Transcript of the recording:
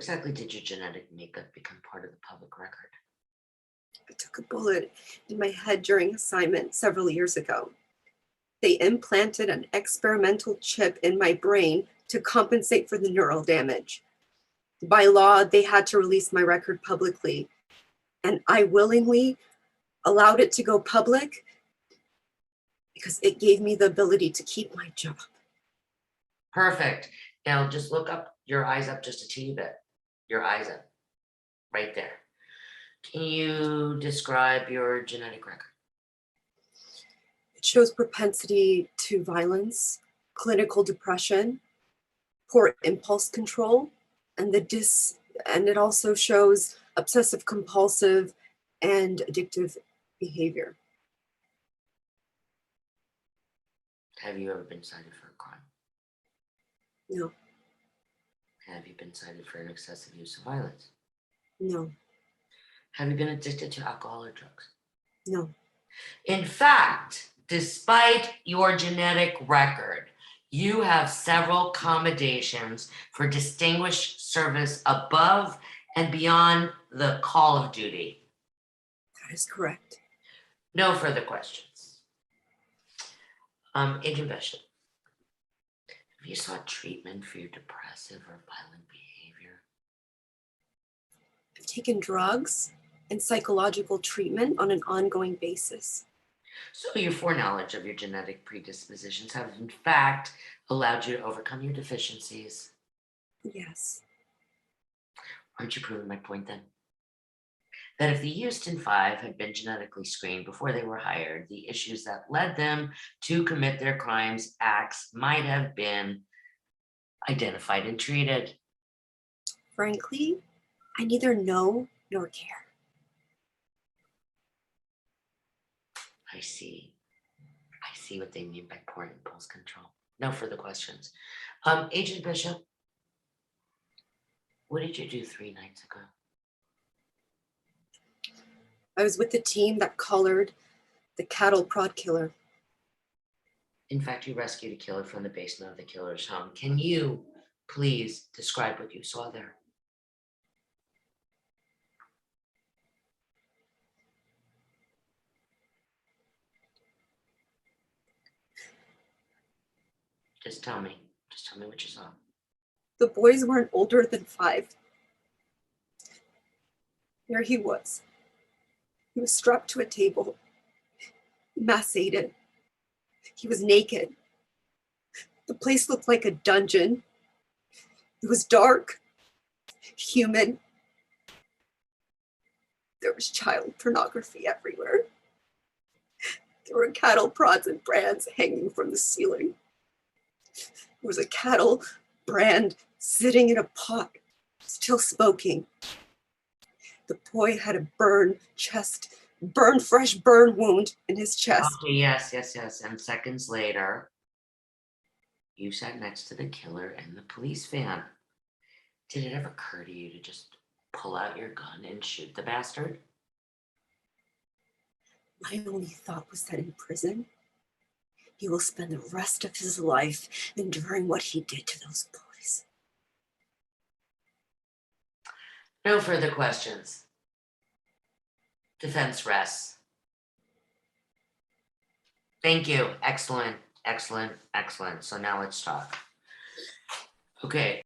Exactly did your genetic makeup become part of the public record? I took a bullet in my head during assignment several years ago. They implanted an experimental chip in my brain to compensate for the neural damage. By law, they had to release my record publicly, and I willingly allowed it to go public because it gave me the ability to keep my job. Perfect. Now just look up your eyes up just a teeny bit. Your eyes up. Right there. Can you describe your genetic record? It shows propensity to violence, clinical depression, poor impulse control, and and it also shows obsessive compulsive and addictive behavior. Have you ever been cited for a crime? No, Have you been cited for an excessive use of violence? no, Have you been addicted to alcohol or drugs? no. In fact, despite your genetic record, you have several commendations for distinguished service above and beyond the call of duty. That is correct. No further questions. Agent Bishop, have you sought treatment for your depressive or violent behavior? I've taken drugs and psychological treatment on an ongoing basis. So your foreknowledge of your genetic predispositions have in fact allowed you to overcome your deficiencies. Yes, Aren't you proving my point then? That if the Houston Five had been genetically screened before they were hired, the issues that led them to commit their crimes acts might have been identified and treated. frankly, I neither know nor care. I see. I see what they mean by poor impulse control. No further questions. Agent Bishop, what did you do 3 nights ago? I was with the team that collared the cattle prod killer. In fact, you rescued a killer from the basement of the killer's home. Can you please describe what you saw there? Just tell me. Just tell me what you saw. The boys weren't older than 5. There he was. He was strapped to a table, emaciated. He was naked. The place looked like a dungeon. It was dark, humid. There was child pornography everywhere. There were cattle prods and brands hanging from the ceiling. There was a cattle brand sitting in a pot, still smoking. The boy had a fresh burn wound in his chest. Okay, yes. And seconds later, you sat next to the killer in the police van. Did it ever occur to you to just pull out your gun and shoot the bastard? My only thought was that in prison, he will spend the rest of his life enduring what he did to those boys. No further questions. Defense rests. Thank you. Excellent. So now let's talk. Okay.